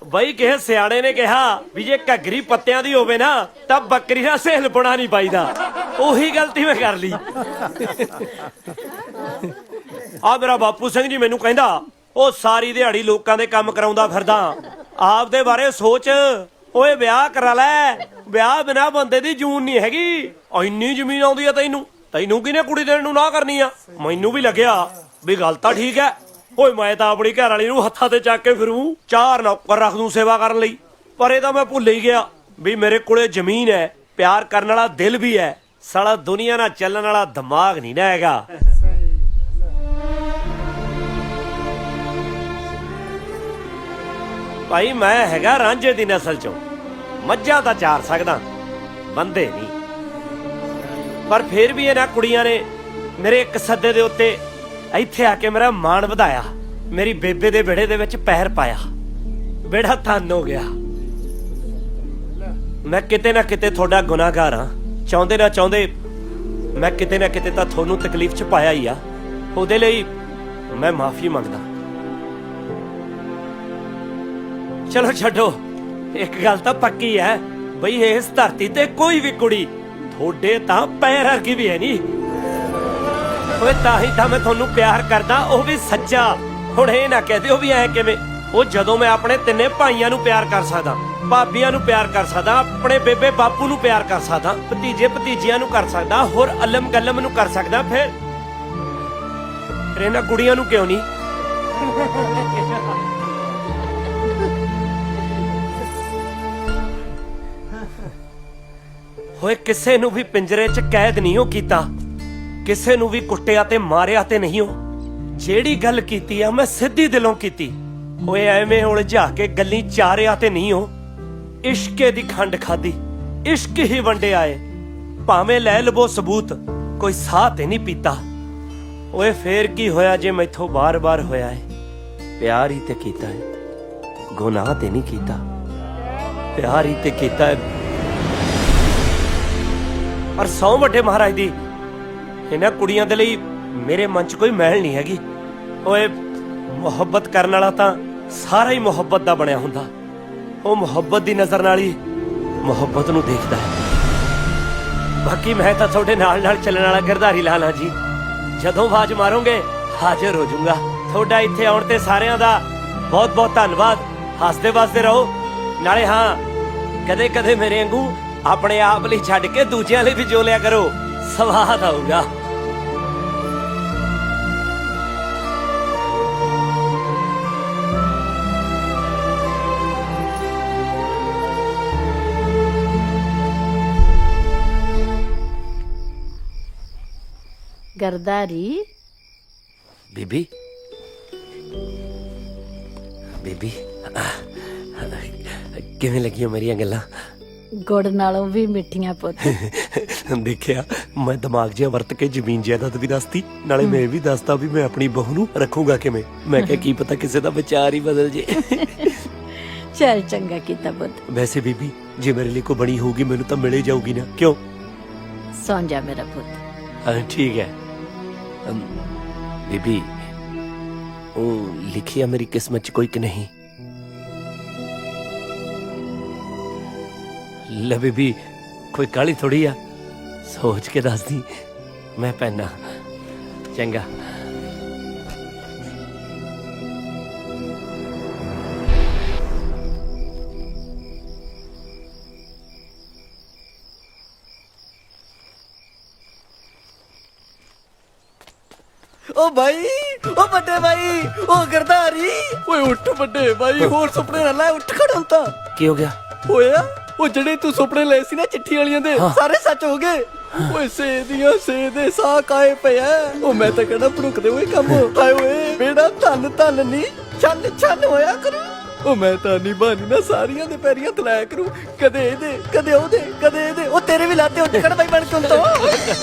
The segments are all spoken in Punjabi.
ਬਈ ਕਿਸੇ ਸਿਆਣੇ ਨੇ ਕਿਹਾ ਵੀ ਜੇ ਘੱਗਰੀ ਪੱਤਿਆਂ ਦੀ ਹੋਵੇ ਨਾ ਤਾਂ ਬੱਕਰੀ ਦਾ ਸੇਲ ਪੁਣਾ ਨਹੀਂ ਪਾਈਦਾ। ਉਹੀ ਗਲਤੀ ਮੈਂ ਕਰ ਲਈ। ਆ ਮੇਰਾ ਬਾਪੂ ਸਿੰਘ ਜੀ ਮੈਨੂੰ ਕਹਿੰਦਾ, ਉਹ ਸਾਰੀ ਦਿਹਾੜੀ ਲੋਕਾਂ ਦੇ ਕੰਮ ਕਰਾਉਂਦਾ ਫਿਰਦਾ, ਆਪਦੇ ਬਾਰੇ ਸੋਚ। ਓਏ ਵਿਆਹ ਕਰਾ ਲੈ, ਵਿਆਹ ਬਿਨਾ ਬੰਦੇ ਦੀ ਜੂਨ ਨਹੀਂ ਹੈਗੀ। ਇੰਨੀ ਜ਼ਮੀਨ ਆਉਂਦੀ ਆ ਤੈਨੂੰ, ਤੈਨੂੰ ਕਿਹਨੇ ਕੁੜੀ ਦੇਣ ਨੂੰ ਨਾ ਕਰਨੀ ਆ? ਮੈਨੂੰ ਵੀ ਲੱਗਿਆ ਵੀ ਗੱਲ ਤਾਂ ਠੀਕ ਹੈ। ਓਏ ਮੈਂ ਤਾਂ ਆਪਣੀ ਘਰ ਵਾਲੀ ਨੂੰ ਹੱਥਾਂ ਤੇ ਚੱਕ ਕੇ ਫਿਰੂ, 4 ਨੌਕਰ ਰੱਖ ਦੂੰ ਸੇਵਾ ਕਰਨ ਲਈ। ਪਰ ਇਹ ਤਾਂ ਮੈਂ ਭੁੱਲ ਹੀ ਗਿਆ ਵੀ ਮੇਰੇ ਕੋਲੇ ਜ਼ਮੀਨ ਹੈ, ਪਿਆਰ ਕਰਨ ਵਾਲਾ ਦਿਲ ਵੀ ਹੈ, ਸਾਲਾ ਦੁਨੀਆ ਨਾਲ ਚੱਲਣ ਵਾਲਾ ਦਿਮਾਗ ਨਹੀਂ ਨਾ ਹੈਗਾ। ਭਾਈ ਮੈਂ ਹੈਗਾ ਰਾਂਝੇ ਦੀ ਨਸਲ ਚੋਂ, ਮੱਝਾਂ ਤਾਂ ਚਾਰ ਸਕਦਾ, ਬੰਦੇ ਨਹੀਂ। ਪਰ ਫਿਰ ਵੀ ਇਹਨਾਂ ਕੁੜੀਆਂ ਨੇ ਮੇਰੇ ਇੱਕ ਸੱਦੇ ਦੇ ਉੱਤੇ ਇੱਥੇ ਆ ਕੇ ਮੇਰਾ ਮਾਣ ਵਧਾਇਆ, ਮੇਰੀ ਬੇਬੇ ਦੇ ਵਿਹੜੇ ਦੇ ਵਿੱਚ ਪੈਰ ਪਾਇਆ, ਵਿਹੜਾ ਧੰਨ ਹੋ ਗਿਆ। ਮੈਂ ਕਿਤੇ ਨਾ ਕਿਤੇ ਤੁਹਾਡਾ ਗੁਨਾਹਗਾਰ ਹਾਂ, ਚਾਹੁੰਦੇ ਨਾ ਚਾਹੁੰਦੇ ਮੈਂ ਕਿਤੇ ਨਾ ਕਿਤੇ ਤਾਂ ਤੁਹਾਨੂੰ ਤਕਲੀਫ 'ਚ ਪਾਇਆ ਹੀ ਆ। ਉਹਦੇ ਲਈ ਮੈਂ ਮਾਫੀ ਮੰਗਦਾ। ਚਲੋ ਛੱਡੋ, ਇੱਕ ਗੱਲ ਤਾਂ ਪੱਕੀ ਹੈ ਬਈ ਇਸ ਧਰਤੀ ਤੇ ਕੋਈ ਵੀ ਕੁੜੀ ਤੁਹਾਡੇ ਤਾਂ ਪੈਰ ਵਰਗੀ ਵੀ ਹੈ ਨਹੀਂ। ਓਏ ਤਾਂ ਹੀ ਤਾਂ ਮੈਂ ਤੁਹਾਨੂੰ ਪਿਆਰ ਕਰਦਾ, ਉਹ ਵੀ ਸੱਚਾ। ਹੁਣ ਇਹ ਨਾ ਕਹਦੇ ਉਹ ਵੀ ਐ ਕਿਵੇਂ। ਉਹ ਜਦੋਂ ਮੈਂ ਆਪਣੇ ਤਿੰਨੇ ਭਾਈਆਂ ਨੂੰ ਪਿਆਰ ਕਰ ਸਕਦਾ, ਭਾਬੀਆਂ ਨੂੰ ਪਿਆਰ ਕਰ ਸਕਦਾ, ਆਪਣੇ ਬੇਬੇ ਬਾਪੂ ਨੂੰ ਪਿਆਰ ਕਰ ਸਕਦਾ, ਭਤੀਜੇ ਭਤੀਜੀਆਂ ਨੂੰ ਕਰ ਸਕਦਾ, ਹੋਰ ਅਲਮ ਗਲਮ ਨੂੰ ਕਰ ਸਕਦਾ, ਫਿਰ ਇਹਨਾਂ ਕੁੜੀਆਂ ਨੂੰ ਕਿਉਂ ਨਹੀਂ? ਹੋਏ ਕਿਸੇ ਨੂੰ ਵੀ ਪਿੰਜਰੇ 'ਚ ਕੈਦ ਨਹੀਂ ਹੋ ਕੀਤਾ, ਕਿਸੇ ਨੂੰ ਵੀ ਕੁੱਟਿਆ ਤੇ ਮਾਰਿਆ ਤੇ ਨਹੀਂ ਹੋ। ਜਿਹੜੀ ਗੱਲ ਕੀਤੀ ਆ ਮੈਂ ਸਿੱਧੀ ਦਿਲੋਂ ਕੀਤੀ। ਹੋਏ ਐਵੇਂ ਉਲਝਾ ਕੇ ਗੱਲੀ ਚਾਰਿਆ ਤੇ ਨਹੀਂ ਹੋ। ਇਸ਼ਕੇ ਦੀ ਖੰਡ ਖਾਦੀ, ਇਸ਼ਕ ਹੀ ਵੰਡੇ ਆਏ, ਭਾਵੇਂ ਲੈ ਲਵੋ ਸਬੂਤ, ਕੋਈ ਸਾਹ ਤੇ ਨਹੀਂ ਪੀਤਾ। ਓਏ ਫੇਰ ਕੀ ਹੋਇਆ ਜੇ ਮੈਥੋਂ ਬਾਰ-ਬਾਰ ਹੋਇਆ ਹੈ? ਪਿਆਰ ਹੀ ਤੇ ਕੀਤਾ ਹੈ, ਗੁਨਾਹ ਤੇ ਨਹੀਂ ਕੀਤਾ, ਪਿਆਰ ਹੀ ਤੇ ਕੀਤਾ ਹੈ। ਪਰ ਸੌ ਵੱਡੇ ਮਹਾਰਾਜ ਦੀ, ਇਹਨਾਂ ਕੁੜੀਆਂ ਦੇ ਲਈ ਮੇਰੇ ਮਨ 'ਚ ਕੋਈ ਮੈਲ ਨਹੀਂ ਹੈਗੀ। ਓਏ ਮੁਹੱਬਤ ਕਰਨ ਵਾਲਾ ਤਾਂ ਸਾਰਾ ਹੀ ਮੁਹੱਬਤ ਦਾ ਬਣਿਆ ਹੁੰਦਾ। ਉਹ ਮੁਹੱਬਤ ਦੀ ਨਜ਼ਰ ਨਾਲ ਹੀ ਮੁਹੱਬਤ ਨੂੰ ਦੇਖਦਾ ਹੈ। ਬਾਕੀ ਮੈਂ ਤਾਂ ਤੁਹਾਡੇ ਨਾਲ ਨਾਲ ਚੱਲਣ ਵਾਲਾ ਗਿਰਧਾਰੀ ਲਾਲ ਹਾਂ ਜੀ। ਜਦੋਂ ਆਵਾਜ਼ ਮਾਰੋਗੇ ਹਾਜ਼ਰ ਹੋ ਜਾਊਂਗਾ। ਤੁਹਾਡਾ ਇੱਥੇ ਆਉਣ ਤੇ ਸਾਰਿਆਂ ਦਾ ਬਹੁਤ ਬਹੁਤ ਧੰਨਵਾਦ। ਹੱਸਦੇ ਵਸਦੇ ਰਹੋ। ਨਾਲੇ ਹਾਂ, ਕਦੇ ਕਦੇ ਮੇਰੇ ਵਾਂਗੂ ਆਪਣੇ ਆਪ ਲਈ ਛੱਡ ਕੇ ਦੂਜਿਆਂ ਲਈ ਵੀ ਜੋ ਲਿਆ ਕਰੋ, ਸਵਾਦ ਆਊਗਾ। ਗਰਦਾਰੀ ਬੀਬੀ, ਬੀਬੀ ਕਿਵੇਂ ਲੱਗੀਆਂ ਮੇਰੀਆਂ ਗੱਲਾਂ? ਗੁੜ ਨਾਲੋਂ ਵੀ ਮਿੱਠੀਆਂ ਪੁੱਤ। ਦੇਖਿਆ, ਮੈਂ ਦਿਮਾਗ ਜਿਹਾ ਵਰਤ ਕੇ ਜ਼ਮੀਨ ਜਾਇਦਾਦ ਵੀ ਦੱਸਤੀ, ਨਾਲੇ ਮੈਂ ਵੀ ਦੱਸਤਾ ਵੀ ਮੈਂ ਆਪਣੀ ਬਹੂ ਨੂੰ ਰੱਖੂਗਾ ਕਿਵੇਂ। ਮੈਂ ਕਿਹਾ ਕੀ ਪਤਾ ਕਿਸੇ ਦਾ ਵਿਚਾਰ ਹੀ ਬਦਲ ਜੇ। ਚੱਲ ਚੰਗਾ ਕੀਤਾ ਪੁੱਤ। ਵੈਸੇ ਬੀਬੀ, ਜੇ ਮੇਰੇ ਲਈ ਕੋਈ ਬਣੀ ਹੋਊਗੀ ਮੈਨੂੰ ਤਾਂ ਮਿਲੇ ਜਾਊਗੀ ਨਾ, ਕਿਉਂ? ਸੌਂ ਜਾ ਮੇਰਾ ਪੁੱਤ। ਠੀਕ ਹੈ ਬੀਬੀ, ਉਹ ਲਿਖਿਆ ਮੇਰੀ ਕਿਸਮਤ 'ਚ ਕੋਈ ਕਿ ਨਹੀਂ? ਲੈ ਬੀਬੀ, ਕੋਈ ਕਾਹਲੀ ਥੋੜੀ ਆ, ਸੋਚ ਕੇ ਦੱਸਦੀ, ਮੈਂ ਪੈਨਾ। ਚੰਗਾ। ਓ ਭਾਈ, ਓ ਵੱਡੇ ਭਾਈ, ਓ ਗਰਦਾਰੀ, ਓਏ ਉੱਠ ਵੱਡੇ ਭਾਈ, ਹੋਰ ਸੁਪਨੇ ਨਾ ਲੈ, ਉੱਠ ਖੜੋਂ ਤਾਂ। ਕੀ ਹੋ ਗਿਆ? ਹੋਇਆ ਉਹ ਜਿਹੜੇ ਤੂੰ ਸੁਪਨੇ ਲਏ ਸੀ ਨਾ ਚਿੱਠੀ ਵਾਲੀਆਂ ਦੇ, ਸਾਰੇ ਸੱਚ ਹੋ ਗਏ। ਓਏ ਸੇ ਦੀਆਂ ਸੇ ਦੇ ਸਾਹ ਕਾਏ ਪਿਆ। ਉਹ ਮੈਂ ਤਾਂ ਕਹਿੰਦਾ ਭੜੁਕਦੇ ਹੋਏ ਕੰਮ। ਹਾਏ ਓਏ ਬੇੜਾ ਧੰਨ ਧੰਨ ਨਹੀਂ, ਛੰਨ ਛੰਨ ਹੋਇਆ ਕਰੂ। ਉਹ ਮੈਂ ਤਾਂ ਨਹੀਂ ਬਾਨੀ ਨਾ ਸਾਰੀਆਂ ਦੇ ਪੈਰੀਆਂ ਤਲਾਇਆ ਕਰੂ, ਕਦੇ ਇਹਦੇ ਕਦੇ ਉਹਦੇ ਕਦੇ ਇਹਦੇ। ਉਹ ਤੇਰੇ ਵੀ ਲਾਤੇ ਉੱਠ ਖੜ ਬਾਈ ਬਣ ਕੇ ਤੋਂ।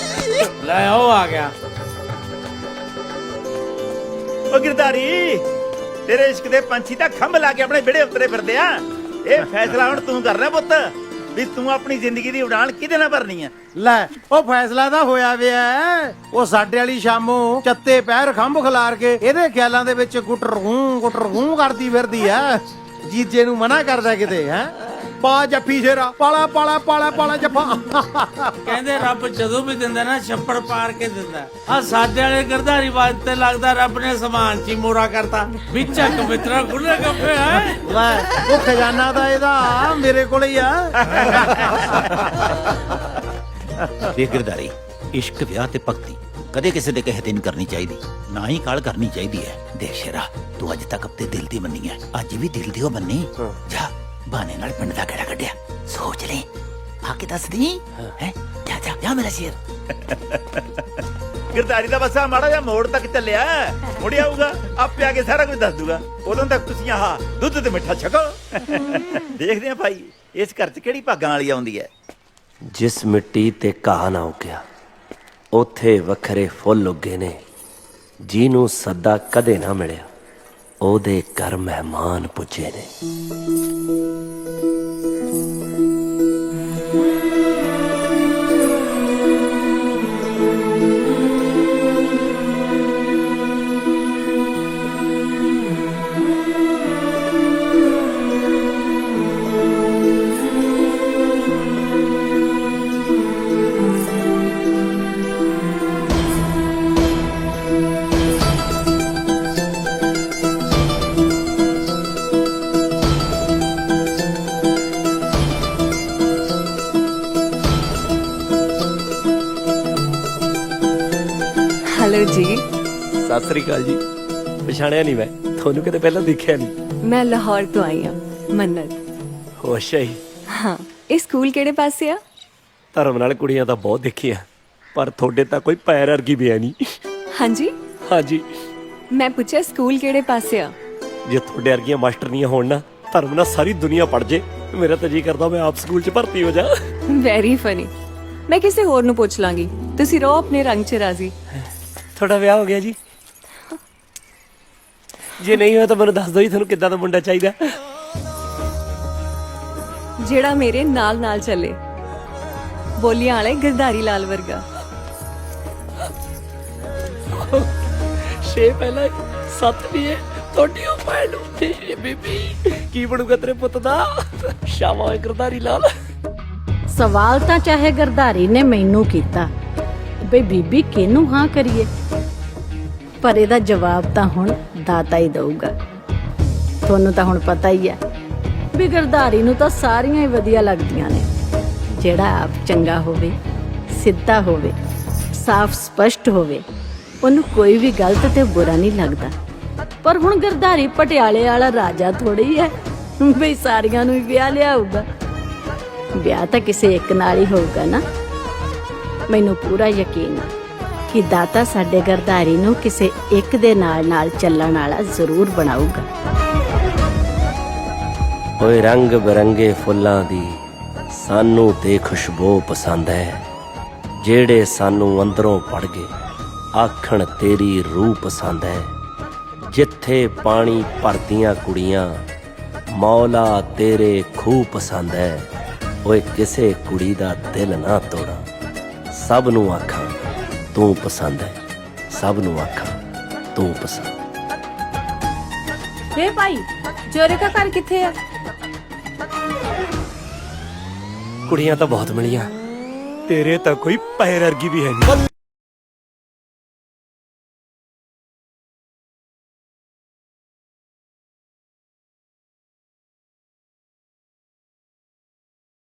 ਲੈ ਉਹ ਆ ਗਿਆ। ਉਹ ਗਿਰਦਾਰੀ, ਤੇਰੇ ਇਸ਼ਕ ਦੇ ਪੰਛੀ ਤਾਂ ਖੰਭ ਲਾ ਕੇ ਆਪਣੇ ਵਿਹੜੇ ਉਤਰੇ ਫਿਰਦੇ ਆ। ਇਹ ਫੈਸਲਾ ਹੁਣ ਤੂੰ ਕਰਨਾ ਪੁੱਤ, ਵੀ ਤੂੰ ਆਪਣੀ ਜ਼ਿੰਦਗੀ ਦੀ ਉਡਾਨ ਕਿਹਦੇ ਨਾਲ ਭਰਨੀ ਆ। ਲੈ ਉਹ ਫੈਸਲਾ ਤਾਂ ਹੋਇਆ ਵਿਆ। ਉਹ ਸਾਡੇ ਵਾਲੀ ਸ਼ਾਮੋਂ ਚੱਤੇ ਪੈਰ ਖੰਭ ਖਿਲਾਰ ਕੇ ਇਹਦੇ ਖਿਆਲਾਂ ਦੇ ਵਿੱਚ ਗੁੱਟਰ ਗੂੰ ਕਰਦੀ ਫਿਰਦੀ ਆ। ਜੀਜੇ ਨੂੰ ਮਨਾ ਕਰਦਾ ਕਿਤੇ ਹੈ ਪਾ ਜੱਫੀ ਸ਼ੇਰਾ ਪਾਲਾ ਪਾਲਾ ਪਾਲਾ ਪਾਲਾ ਜੱਫਾ ਕਹਿੰਦੇ ਰੱਬ ਜਦੋਂ ਵੀ ਦਿੰਦਾ ਨਾ ਛੱਪੜ ਪਾਰ ਕੇ ਦਿੰਦਾ ਆ ਸਾਡੇ ਵਾਲੇ ਗਰਧਾਰੀ ਬਾਤ ਤੇ ਲੱਗਦਾ ਰੱਬ ਨੇ ਸਮਾਨ ਚ ਹੀ ਮੋਰਾ ਕਰਤਾ ਵਿੱਚਾ ਕਬਿਤਰਾ ਖੁੱਲੇ ਗੱਫੇ ਹੈ ਲੈ ਉਹ ਖਜ਼ਾਨਾ ਤਾਂ ਇਹਦਾ ਮੇਰੇ ਕੋਲ ਹੀ ਆ ਦੇਖ ਗਿਰਦਾਰੀ, ਇਸ਼ਕ ਵਿਆਹ ਤੇ ਭਗਤੀ ਕਦੇ ਕਿਸੇ ਦੇ ਕਹੇ ਤੇ ਨਹੀਂ ਕਰਨੀ ਚਾਹੀਦੀ, ਨਾ ਹੀ ਕਾਲ ਕਰਨੀ ਚਾਹੀਦੀ ਹੈ। ਦੇਖ ਸ਼ੇਰਾ, ਤੂੰ ਅੱਜ ਤੱਕ ਆਪਣੇ ਦਿਲ ਦੀ ਮੰਨੀ ਹੈ, ਅੱਜ ਵੀ ਦਿਲ ਦੀ ਉਹ ਮੰਨੀ। ਜਾ ਬਹਾਨੇ ਨਾਲ ਪਿੰਡ ਦਾ ਕਿਹੜਾ ਕੱਢਿਆ, ਸੋਚ ਲੈ ਆ ਕੇ ਦੱਸ ਦੀ ਹੈ। ਜਾ ਜਾ ਜਾ ਮੇਰਾ ਸ਼ੇਰ। ਗਿਰਦਾਰੀ ਦਾ ਬਸ ਮਾੜਾ ਜਿਹਾ ਮੋੜ ਤੱਕ ਚੱਲਿਆ, ਮੁੜ ਆਊਗਾ ਆਪੇ ਆ ਕੇ ਸਾਰਾ ਕੁਝ ਦੱਸ ਦੂਗਾ। ਉਦੋਂ ਤੱਕ ਤੁਸੀਂ ਆਹ ਦੁੱਧ ਤੇ ਮਿੱਠਾ ਛਕੋ। ਦੇਖਦੇ ਆ ਭਾਈ ਇਸ ਘਰ 'ਚ ਕਿਹੜੀ ਭਾਗਾਂ ਵਾਲੀ ਆਉਂਦੀ ਹੈ। ਜਿਸ ਮਿੱਟੀ ਤੇ ਘਾਹ ਨਾ ਉੱਗਿਆ ਉੱਥੇ ਵੱਖਰੇ ਫੁੱਲ ਉੱਗੇ ਨੇ, ਜਿਹਨੂੰ ਸੱਦਾ ਕਦੇ ਨਾ ਮਿਲਿਆ ਉਹਦੇ ਘਰ ਮਹਿਮਾਨ ਪੁੱਜੇ ਨੇ। हेलो जी। ਸਤਿ ਸ੍ਰੀ ਅਕਾਲ ਜੀ। ਪਛਾਣਿਆ ਨਹੀਂ, ਮੈਂ ਤੁਹਾਨੂੰ ਕਿਤੇ ਪਹਿਲਾਂ ਦੇਖਿਆ ਨਹੀਂ। मैं लाहौर तो आई हाँ, मन्नत। ਹੋਸ਼ ਆਈ। हाँ, ये स्कूल केड़े पासे आ? ਧਰਮ ਨਾਲ ਕੁੜੀਆਂ ਤਾਂ ਬਹੁਤ ਦੇਖੀਆਂ, ਪਰ ਤੁਹਾਡੇ ਤਾਂ ਕੋਈ ਪੈਰ ਵਰਗੀ ਵੀ ਹੈ ਨਹੀਂ। हाँ जी, ਹਾਂਜੀ, मैं पूछा स्कूल केड़े पासे आ? ਜੇ ਤੁਹਾਡੇ ਵਰਗੀਆਂ ਮਾਸਟਰਨੀਆਂ ਹੋਣ ਨਾ, ਧਰਮ ਨਾਲ ਸਾਰੀ ਦੁਨੀਆ ਪੜ ਜੇ। ਮੇਰਾ ਤਾਂ ਜੀ ਕਰਦਾ ਮੈਂ ਆਪ ਸਕੂਲ 'ਚ ਭਰਤੀ ਹੋ ਜਾ। Very funny. मैं किसी होर नू पूछ लांगी, तुसी रहो अपने रंग च राजी। ਤੁਹਾਡਾ ਵਿਆਹ ਹੋ ਗਿਆ ਜੀ? ਜੇ ਨਹੀਂ ਹੋਇਆ ਤਾਂ ਮੈਨੂੰ ਦੱਸ ਦਿਓ ਜੀ, ਤੁਹਾਨੂੰ ਕਿੱਦਾਂ ਦਾ ਮੁੰਡਾ ਚਾਹੀਦਾ। जेड़ा मेरे नाल नाल चले, बोलियां वाले गिरधारी लाल वर्गा। ਛੇ ਪਹਿਲਾਂ ਸੱਤ ਵੀ ਹੈ ਤੁਹਾਡੀ ਉਹ ਭੈਣ ਨੂੰ ਤੇ ਬੀਬੀ ਕੀ ਬਣੂਗਾ ਤੇਰੇ ਪੁੱਤ ਦਾ। ਸ਼ਾਮਾ ਗਰਦਾਰੀ ਲਾਲ। ਸਵਾਲ ਤਾਂ ਚਾਹੇ ਗਰਧਾਰੀ ਨੇ ਮੈਨੂੰ ਕੀਤਾ ਬਈ ਬੀਬੀ ਕਿਹਨੂੰ ਹਾਂ ਕਰੀਏ, ਪਰ ਇਹਦਾ ਜਵਾਬ ਤਾਂ ਹੁਣ ਦਾਤਾ ਹੀ ਦਊਗਾ। ਤੁਹਾਨੂੰ ਤਾਂ ਹੁਣ ਪਤਾ ਹੀ ਹੈ ਵੀ ਗਰਧਾਰੀ ਨੂੰ ਤਾਂ ਸਾਰੀਆਂ ਹੀ ਵਧੀਆ ਲੱਗਦੀਆਂ ਨੇ। ਜਿਹੜਾ ਆਪ ਚੰਗਾ ਹੋਵੇ, ਸਿੱਧਾ ਹੋਵੇ, ਸਾਫ਼ ਸਪਸ਼ਟ ਹੋਵੇ, ਉਹਨੂੰ ਕੋਈ ਵੀ ਗਲਤ ਤੇ ਬੁਰਾ ਨਹੀਂ ਲੱਗਦਾ। ਪਰ ਹੁਣ ਗਰਧਾਰੀ ਪਟਿਆਲੇ ਵਾਲਾ ਰਾਜਾ ਥੋੜੀ ਹੈ ਬਈ ਸਾਰੀਆਂ ਨੂੰ ਹੀ ਵਿਆਹ ਲਿਆਊਗਾ। ਵਿਆਹ ਤਾਂ ਕਿਸੇ ਇੱਕ ਨਾਲ ਹੀ ਹੋਊਗਾ ਨਾ। ਮੈਨੂੰ ਪੂਰਾ ਯਕੀਨ ਹੈ ਕਿ ਦਾਤਾ ਸਾਡੇ ਗਰਧਾਰੀ ਨੂੰ ਕਿਸੇ ਇੱਕ ਦੇ ਨਾਲ ਚੱਲਣ ਵਾਲਾ ਜ਼ਰੂਰ ਬਣਾਊਗਾ। ਓਏ ਰੰਗ ਬਰੰਗੇ ਫੁੱਲਾਂ ਦੀ ਸਾਨੂੰ ਤੇ ਖੁਸ਼ਬੂ ਪਸੰਦ ਹੈ, ਜਿਹੜੇ ਸਾਨੂੰ ਅੰਦਰੋਂ ਪੜ ਗਏ ਆਖਣ ਤੇਰੀ ਰੂਹ ਪਸੰਦ ਹੈ। ਜਿੱਥੇ ਪਾਣੀ ਭਰਦੀਆਂ ਕੁੜੀਆਂ ਮੌਲਾ ਤੇਰੇ ਖੂਹ ਪਸੰਦ ਹੈ। ਓਏ ਕਿਸੇ ਕੁੜੀ ਦਾ ਦਿਲ ਨਾ ਤੋੜਾ, ਸਭ ਨੂੰ ਆਖਾਂ ਤੂੰ ਪਸੰਦ ਹੈ, ਸਭ ਨੂੰ ਆਖਾਂ ਤੂੰ ਪਸੰਦ। हे भाई, जोरे का घर किथे है? ਕੁੜੀਆਂ ਤਾਂ ਬਹੁਤ ਮਿਲੀਆਂ, ਤੇਰੇ ਤਾਂ ਕੋਈ ਪੈਰ ਵਰਗੀ ਵੀ ਹੈ ਨਹੀਂ।